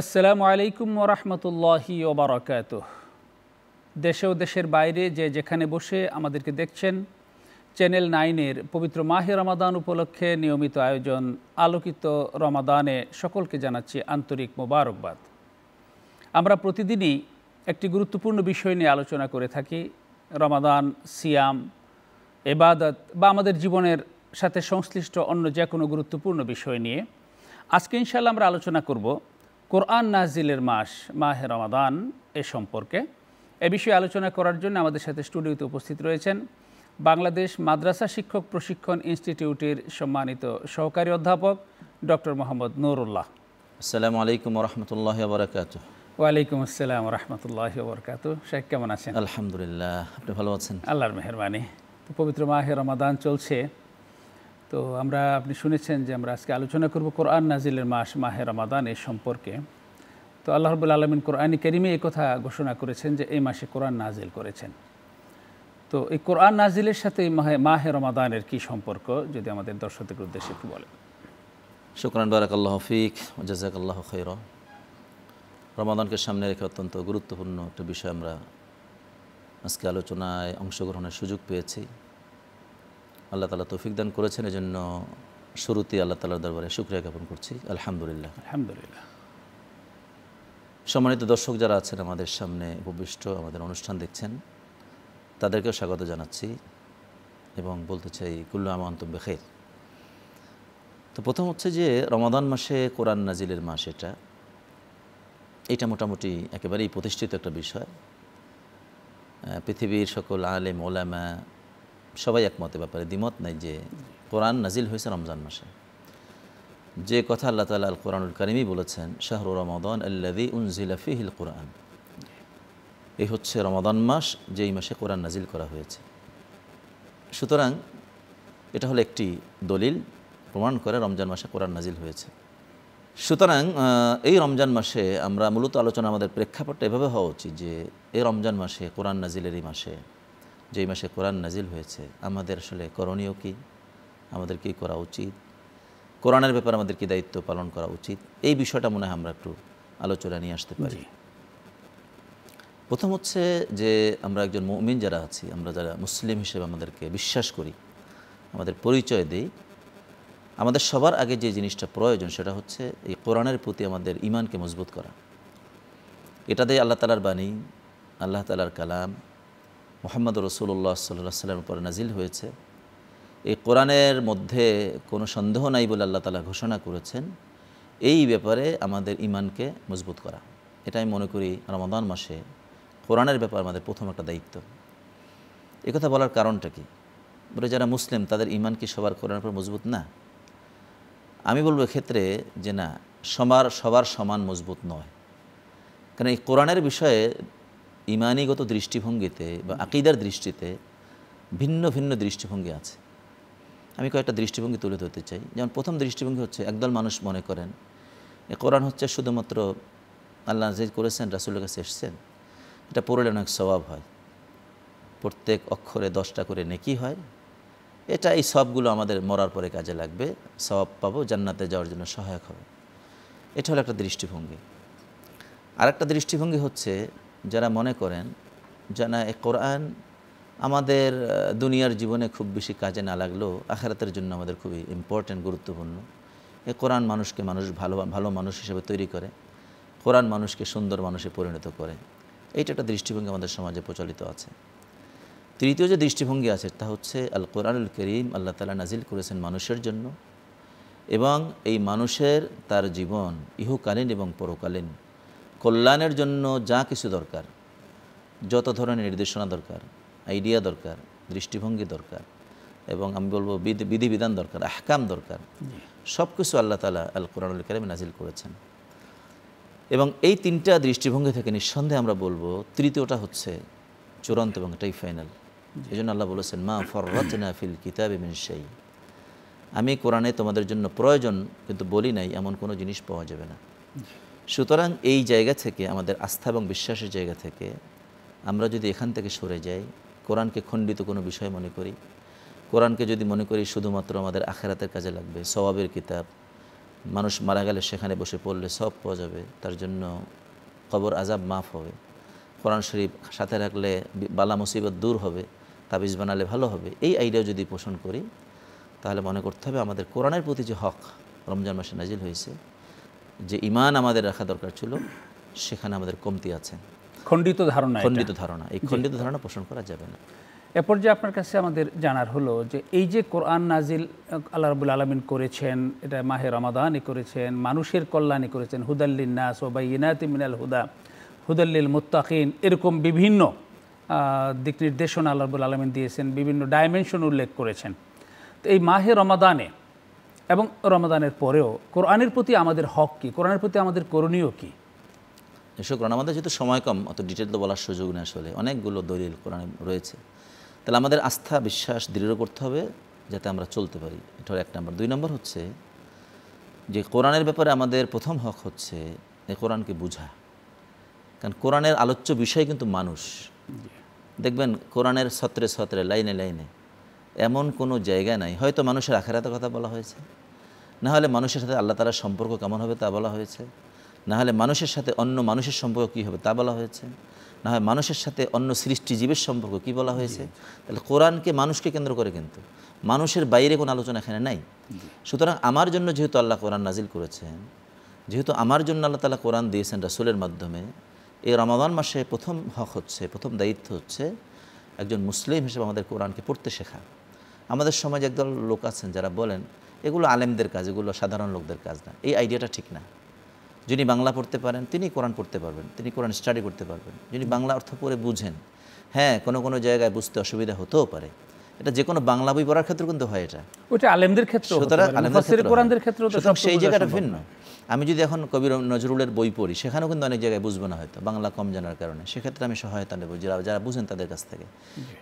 আসসালামু আলাইকুম ওরহমতুল্লাহি ওবরাকাতুহ। দেশে ও দেশের বাইরে যে যেখানে বসে আমাদেরকে দেখছেন, চ্যানেল 9-এর পবিত্র মাহে রমাদান উপলক্ষে নিয়মিত আয়োজন আলোকিত রমাদানে সকলকে জানাচ্ছি আন্তরিক মোবারকবাদ। আমরা প্রতিদিনই একটি গুরুত্বপূর্ণ বিষয় নিয়ে আলোচনা করে থাকি, রমাদান, সিয়াম, ইবাদত বা আমাদের জীবনের সাথে সংশ্লিষ্ট অন্য যে কোনো গুরুত্বপূর্ণ বিষয় নিয়ে। আজকে ইনশাআল্লাহ আমরা আলোচনা করব কোরআন নাজিলের মাস মাহে রমাদান এ সম্পর্কে। এ বিষয়ে আলোচনা করার জন্য আমাদের সাথে স্টুডিওতে উপস্থিত রয়েছেন বাংলাদেশ মাদ্রাসা শিক্ষক প্রশিক্ষণ ইনস্টিটিউটের সম্মানিত সহকারী অধ্যাপক ডক্টর মোহাম্মদ নুরুল্লাহ। আসসালামু আলাইকুম রহমতুল্লাহি ওয়া বারাকাতুহু। ওয়ালাইকুম আসসালাম রহমতুল্লাহি ওয়া বারাকাতুহু। শেখ কেমন আছেন? আলহামদুলিল্লাহ, আপনি ভালো আছেন? আল্লাহর মেহেরবানি। তো পবিত্র মাহে রমাদান চলছে, তো আপনি শুনেছেন যে আমরা আজকে আলোচনা করব কোরআন নাজিলের মাস মাহে রমাদান এ সম্পর্কে। তো আল্লাহ রাব্বুল আলামিন কোরআনে কারিমে এই কথা ঘোষণা করেছেন যে এই মাসে কোরআন নাজিল করেছেন। তো এই কোরআন নাজিলের সাথে এই মাহে রমাদানের কি সম্পর্ক, যদি আমাদের দর্শকদের উদ্দেশ্যে একটু বলেন। শুকরান, বারাকাল্লাহু ফিক ওয়া জাযাকাল্লাহু খাইরা। রমাদানকে সামনে রেখে অত্যন্ত গুরুত্বপূর্ণ একটা বিষয় আমরা আজকে আলোচনায় অংশগ্রহণের সুযোগ পেয়েছি। আল্লাহ তাআলা তৌফিক দান করেছেন, এজন্য শুরুতেই আল্লাহ তাআলার দরবারে শুকরিয়া জ্ঞাপন করছি। আলহামদুলিল্লাহ। আলহামদুলিল্লাহ। সম্মানিত দর্শক যারা আছেন আমাদের সামনে উপবিষ্ট, আমাদের অনুষ্ঠান দেখছেন, তাদেরকেও স্বাগত জানাচ্ছি এবং বলতে চাই কুল্লু আম ওয়া আনতুম বিখাইর। তো প্রথম হচ্ছে যে রমাদান মাসে কোরআন নাজিলের মাস, এটা মোটামুটি একেবারেই প্রতিষ্ঠিত একটা বিষয়। পৃথিবীর সকল আলেম ওলামা সবাই একমত, ব্যাপারে দ্বিমত নাই যে কোরআন নাজিল হয়েছে রমজান মাসে। যে কথা আল্লাহ তাআলা আল কোরআনুল কারীমই বলেছেন, শাহরু রমাদান আল্লাযী উনজিলা ফীহিল কোরআন, এই হচ্ছে রমাদান মাস যেই মাসে কোরআন নাজিল করা হয়েছে। সুতরাং এটা হলো একটি দলিল, প্রমাণ করে রমজান মাসে কোরআন নাজিল হয়েছে। সুতরাং এই রমজান মাসে আমরা মূলত আলোচনা, আমাদের প্রেক্ষাপটটা এভাবে হওয়া উচিত যে এই রমজান মাসে কোরআন নাজিলের এই মাসে, যেই মাসে কোরআন নাজিল হয়েছে, আমাদের আসলে করণীয় কী, আমাদের কী করা উচিত, কোরআনের ব্যাপারে আমাদের কী দায়িত্ব পালন করা উচিত, এই বিষয়টা মনে হয় আমরা একটু আলোচনা নিয়ে আসতে পারি। প্রথম হচ্ছে যে আমরা একজন মুমিন যারা আছি, আমরা যারা মুসলিম হিসেবে আমাদেরকে বিশ্বাস করি, আমাদের পরিচয় দিই, আমাদের সবার আগে যে জিনিসটা প্রয়োজন সেটা হচ্ছে এই কোরআনের প্রতি আমাদের ঈমানকে মজবুত করা। এটা দিয়ে আল্লাহ তাআলার বাণী, আল্লাহ তাআলার কালাম, মুহাম্মদ রাসূলুল্লাহ সাল্লাল্লাহু আলাইহি ওয়াসাল্লামের উপর নাজিল হয়েছে। এই কোরআনের মধ্যে কোনো সন্দেহ নাই বলে আল্লাহ তাআলা ঘোষণা করেছেন। এই ব্যাপারে আমাদের ঈমানকে মজবুত করা, এটা আমি মনে করি রমাদান মাসে কোরআনের ব্যাপারে আমাদের প্রথম একটা দায়িত্ব। এই কথা বলার কারণটা কি, বলে যারা মুসলিম তাদের ঈমান কি সবার কোরআনের উপর মজবুত না? আমি বলবো এক্ষেত্রে যে না, সবার সমান মজবুত নয়। কারণ এই কোরআনের বিষয়ে ঈমানীগত দৃষ্টিভঙ্গিতে বা আকীদার দৃষ্টিতে ভিন্ন ভিন্ন দৃষ্টিভঙ্গি আছে। আমি কয়েকটা দৃষ্টিভঙ্গি তুলে ধরতে চাই। যেমন প্রথম দৃষ্টিভঙ্গি হচ্ছে, একদল মানুষ মনে করেন এই কোরআন হচ্ছে শুধুমাত্র আল্লাহ নাজিল করেছেন, রাসূলের কাছে এসেছেন, এটা পড়লে অনেক সওয়াব হয়, প্রত্যেক অক্ষরে 10টা করে নেকি হয়, এটা এই সবগুলো আমাদের মরার পরে কাজে লাগবে, সওয়াব পাবো, জান্নাতে যাওয়ার জন্য সহায়ক হবে। এটা হলো একটা দৃষ্টিভঙ্গি। আরেকটা দৃষ্টিভঙ্গি হচ্ছে যারা মনে করেন যে না, এই কোরআন আমাদের দুনিয়ার জীবনে খুব বেশি কাজে না লাগলেও আখিরাতের জন্য আমাদের খুবই ইম্পর্ট্যান্ট, গুরুত্বপূর্ণ। এই কোরআন মানুষকে ভালো মানুষ হিসেবে তৈরি করে, কোরআন মানুষকে সুন্দর মানুষে পরিণত করে। এইটা একটা দৃষ্টিভঙ্গি আমাদের সমাজে প্রচলিত আছে। তৃতীয় যে দৃষ্টিভঙ্গি আছে তা হচ্ছে আল কোরআনুল কারীম আল্লাহ তাআলা নাজিল করেছেন মানুষের জন্য, এবং এই মানুষের তার জীবন ইহকালীন এবং পরকালীন কল্যাণের জন্য যা কিছু দরকার, যত ধরনের নির্দেশনা দরকার, আইডিয়া দরকার, দৃষ্টিভঙ্গি দরকার, এবং আমি বলবো বিধিবিধান দরকার, আহকাম দরকার, সব কিছু আল্লাহ তাআলা আল কোরআনুল কারীমে নাজিল করেছেন। এবং এই তিনটা দৃষ্টিভঙ্গি থেকে নিঃসন্দেহে আমরা বলবো তৃতীয়টা হচ্ছে চূড়ান্ত এবং এটাই ফাইনাল। এই জন্য আল্লাহ বলেছেন, মা ফাররাতনা ফিল কিতাবি মিন শাই, আমি কোরআনে তোমাদের জন্য প্রয়োজন কিন্তু বলি নাই এমন কোনো জিনিস পাওয়া যাবে না। সুতরাং এই জায়গা থেকে, আমাদের আস্থা এবং বিশ্বাসের জায়গা থেকে আমরা যদি এখান থেকে সরে যাই, কোরআনকে খণ্ডিত কোনো বিষয় মনে করি, কোরআনকে যদি মনে করি শুধুমাত্র আমাদের আখিরাতের কাজে লাগবে, সওয়াবের কিতাব, মানুষ মারা গেলে সেখানে বসে পড়লে সব পাওয়া যাবে, তার জন্য কবর আজাব মাফ হবে, কোরআন শরীফ সাথে রাখলে বালা মুসিবত দূর হবে, তাবিজ বানালে ভালো হবে, এই আইডিয়া যদি পোষণ করি তাহলে মনে করতে হবে আমাদের কোরআনের প্রতি যে হক রমজান মাসে নাজিল হয়েছে, যে ঈমান আমাদের রাখা দরকার ছিল, সেখানে আমাদের কমতি আছে, খণ্ডিত ধারণা। এই খণ্ডিত ধারণা পোষণ করা যাবে না। এ পর্যায়ে আপনার কাছে আমাদের জানার হলো যে এই যে কোরআন নাজিল আল্লাহ রাব্বুল আলামিন করেছেন, এটা মাহে রমাদানে করেছেন, মানুষের কল্যাণে করেছেন, হুদাল্লিন নাস ওয়া বাইয়িনাতিম মিনাল হুদা হুদাল্লিল মুত্তাকিন, এরকম বিভিন্ন দিক নির্দেশনা আল্লাহ রাব্বুল আলামিন দিয়েছেন, বিভিন্ন ডাইমেনশন উল্লেখ করেছেন। তো এই মাহে রমাদানে এবং রমাদানের পরেও কোরআনের প্রতি আমাদের হক কী, কোরআনের প্রতি আমাদের করণীয় কী? শুকরান। আমাদের যেহেতু সময় কম, অত ডিটেল তো বলার সুযোগ নেই, আসলে অনেকগুলো দলিল কোরআনে রয়েছে। তাহলে আমাদের আস্থা বিশ্বাস দৃঢ় করতে হবে যাতে আমরা চলতে পারি, এটা হলো 1 নম্বর। 2 নম্বর হচ্ছে যে কোরআনের ব্যাপারে আমাদের প্রথম হক হচ্ছে এই কোরআনকে বোঝা, কারণ কোরআনের আলোচ্য বিষয় কিন্তু মানুষ। দেখবেন কোরআনের ছত্রে ছত্রে লাইনে লাইনে এমন কোনো জায়গা নাই, হয়তো মানুষের আখিরাতের কথা বলা হয়েছে, না হলে মানুষের সাথে আল্লাহ তাআলার সম্পর্ক কেমন হবে তা বলা হয়েছে, না হলে মানুষের সাথে অন্য মানুষের সম্পর্ক কী হবে তা বলা হয়েছে, না হয় মানুষের সাথে অন্য সৃষ্টিজীবের সম্পর্ক কী বলা হয়েছে। তাহলে কোরআনকে মানুষকে কেন্দ্র করে, কিন্তু মানুষের বাইরে কোনো আলোচনা এখানে নাই। সুতরাং আমার জন্য যেহেতু আল্লাহ কোরআন নাজিল করেছেন, যেহেতু আমার জন্য আল্লাহ তাআলা কোরআন দিয়েছেন রাসূলের মাধ্যমে, এই রমাদান মাসে প্রথম হক হচ্ছে, প্রথম দায়িত্ব হচ্ছে একজন মুসলিম হিসেবে আমাদের কোরআনকে পড়তে শেখা। আমাদের সমাজে একদল লোক আছেন যারা বলেন এগুলো আলেমদের কাজ, এগুলো সাধারণ লোকদের কাজ না। এই আইডিয়াটা ঠিক না। যিনি বাংলা পড়তে পারেন তিনি কোরআন পড়তে পারবেন, তিনি কোরআন স্টাডি করতে পারবেন। যিনি বাংলা অর্থ পড়ে বুঝেন, হ্যাঁ কোনো জায়গায় বুঝতে অসুবিধা হতেও পারে, এটা যে কোনো বাংলা বই পড়ার ক্ষেত্রে কিন্তু হয়, এটা ওটা আলেমদের ক্ষেত্রে, সুতরাং কোরআনদের ক্ষেত্রে সেই জায়গাটা ভিন্ন। আমি যদি এখন কবি নজরুলের বই পড়ি, সেখানেও কিন্তু অনেক জায়গায় বুঝবো না, হয়তো বাংলা কম জানার কারণে, সেক্ষেত্রে আমি সহায়তা নেব যারা বুঝেন তাদের কাছ থেকে।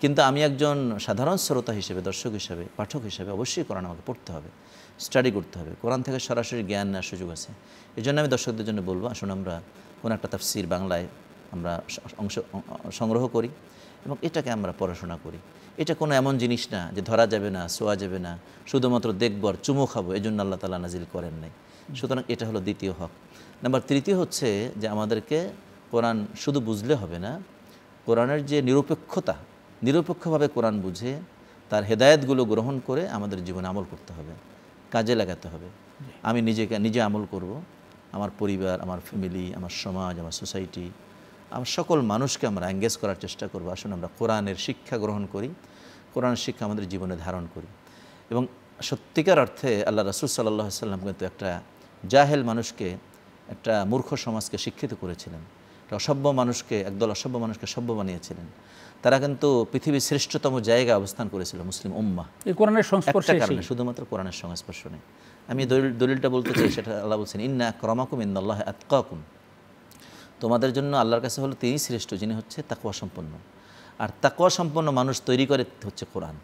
কিন্তু আমি একজন সাধারণ শ্রোতা হিসেবে, দর্শক হিসেবে, পাঠক হিসেবে অবশ্যই কোরআন আমাকে পড়তে হবে, স্টাডি করতে হবে। কোরআন থেকে সরাসরি জ্ঞান নেওয়ার সুযোগ আছে। এই জন্য আমি দর্শকদের জন্য বলবো, আসুন আমরা কোনো একটা তাফসির বাংলায় আমরা অংশ সংগ্রহ করি এবং এটাকে আমরা পড়াশোনা করি। এটা কোনো এমন জিনিস না যে ধরা যাবে না, ছোঁয়া যাবে না, শুধুমাত্র দেখবো আর চুমো খাবো, এই জন্য আল্লাহ তাআলা নাজিল করেন নাই। সুতরাং এটা হলো দ্বিতীয় হক। নাম্বার 3 হচ্ছে যে আমাদেরকে কোরআন শুধু বুঝলে হবে না, কোরআনের যে নিরপেক্ষভাবে কোরআন বুঝে তার হেদায়েতগুলো গ্রহণ করে আমাদের জীবনে আমল করতে হবে, কাজে লাগাতে হবে। আমি নিজে আমল করব, আমার পরিবার, আমার ফ্যামিলি, আমার সমাজ, আমার সোসাইটি, আমার সকল মানুষকে আমরা এঙ্গেজ করার চেষ্টা করব। আসুন আমরা কোরআনের শিক্ষা গ্রহণ করি, কোরআনের শিক্ষা আমাদের জীবনে ধারণ করি। এবং সত্যিকার অর্থে আল্লাহ রাসূল সাল্লাল্লাহু আলাইহি ওয়াসাল্লাম কিন্তু একটা জাহেল মানুষকে, একটা মূর্খ সমাজকে শিক্ষিত করেছিলেন, একটা একদল অসভ্য মানুষকে সভ্য বানিয়েছিলেন। তারা কিন্তু পৃথিবীর শ্রেষ্ঠতম জায়গায় অবস্থান করেছিল মুসলিম উম্মাহ, এই কোরআনের সংস্পর্শে, শুধুমাত্র কোরআনের সংস্পর্শ নেই। আমি দলিলটা বলতে চাই, সেটা আল্লাহ বলছেন ইন্না আকরামাকুম ইনদাল্লাহি আতকাকুম, তোমাদের জন্য আল্লাহর কাছে হলো তিনি শ্রেষ্ঠ, যিনি হচ্ছে তাকওয়া সম্পন্ন। আর তাকওয়া সম্পন্ন মানুষ তৈরি করে হচ্ছে কোরআন,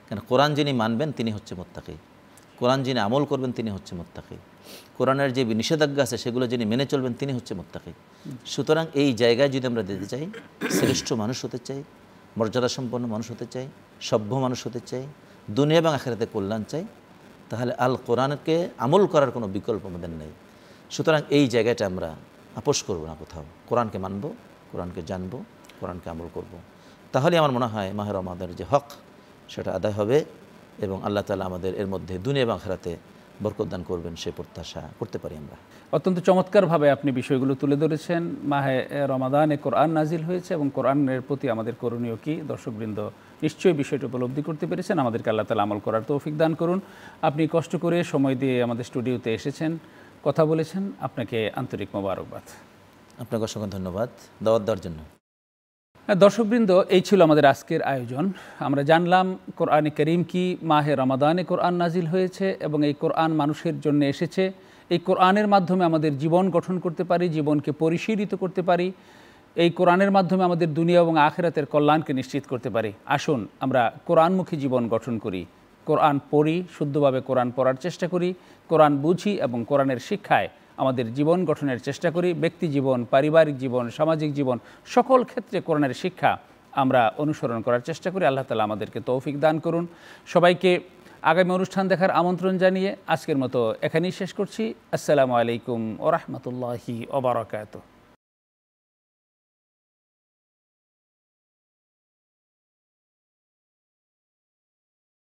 কারণ কোরআন যিনি মানবেন তিনি হচ্ছে মুত্তাকি, কোরআন যিনি আমল করবেন তিনি হচ্ছে মুত্তাকি, কোরআনের যে নিষেধাজ্ঞা আছে সেগুলো যিনি মেনে চলবেন তিনি হচ্ছে মুত্তাকি। সুতরাং এই জায়গায় যদি আমরা যেতে চাই, শ্রেষ্ঠ মানুষ হতে চাই, মর্যাদা সম্পন্ন মানুষ হতে চাই, সভ্য মানুষ হতে চাই, দুনিয়া এবং আখিরাতে কল্যাণ চাই, তাহলে আল কোরআনকে আমল করার কোনো বিকল্প আমাদের নেই। সুতরাং এই জায়গাটা আমরা আপোষ করব না কোথাও, কোরআনকে মানব, কোরআনকে জানব, কোরআনকে আমল করব। তাহলে আমার মনে হয় মাহে রমাদানের যে হক সেটা আদায় হবে এবং আল্লাহ তাআলা আমাদের এর মধ্যে দুনিয়া এবং আখিরাতে বরকত দান করবেন, সে প্রত্যাশা করতে পারি আমরা। অত্যন্ত চমৎকারভাবে আপনি বিষয়গুলো তুলে ধরেছেন। মাহে রমাদানে কোরআন নাজিল হয়েছে এবং কোরআনের প্রতি আমাদের করণীয় কী, দর্শকবৃন্দ নিশ্চয়ই বিষয়টি উপলব্ধি করতে পেরেছেন। আমাদেরকে আল্লাহ তাআলা আমল করার তৌফিক দান করুন। আপনি কষ্ট করে সময় দিয়ে আমাদের স্টুডিওতে এসেছেন, কথা বলেছেন, আপনাকে আন্তরিক মোবারকবাদ। আপনাকে অসংখ্য ধন্যবাদ দাওয়াত দেওয়ার জন্য। দর্শকবৃন্দ, এই ছিল আমাদের আজকের আয়োজন। আমরা জানলাম কোরআনে কারীম কি, মাহে রমাদানে কোরআন নাজিল হয়েছে এবং এই কোরআন মানুষের জন্য এসেছে। এই কোরআনের মাধ্যমে আমাদের জীবন গঠন করতে পারি, জীবনকে পরিশীলিত করতে পারি, এই কোরআনের মাধ্যমে আমাদের দুনিয়া এবং আখিরাতের কল্যাণকে নিশ্চিত করতে পারি। আসুন আমরা কোরআনমুখী জীবন গঠন করি, কোরআন পড়ি, শুদ্ধভাবে কোরআন পড়ার চেষ্টা করি, কোরআন বুঝি এবং কোরআনের শিক্ষায় আমাদের জীবন গঠনের চেষ্টা করি। ব্যক্তি জীবন, পারিবারিক জীবন, সামাজিক জীবন, সকল ক্ষেত্রে কোরআনের শিক্ষা আমরা অনুসরণ করার চেষ্টা করি। আল্লাহ তাআলা আমাদেরকে তৌফিক দান করুন। সবাইকে আগামী অনুষ্ঠান দেখার আমন্ত্রণ জানিয়ে আজকের মতো এখানেই শেষ করছি। আসসালামু আলাইকুম ওয়া রাহমাতুল্লাহি ওয়া বারাকাতুহু।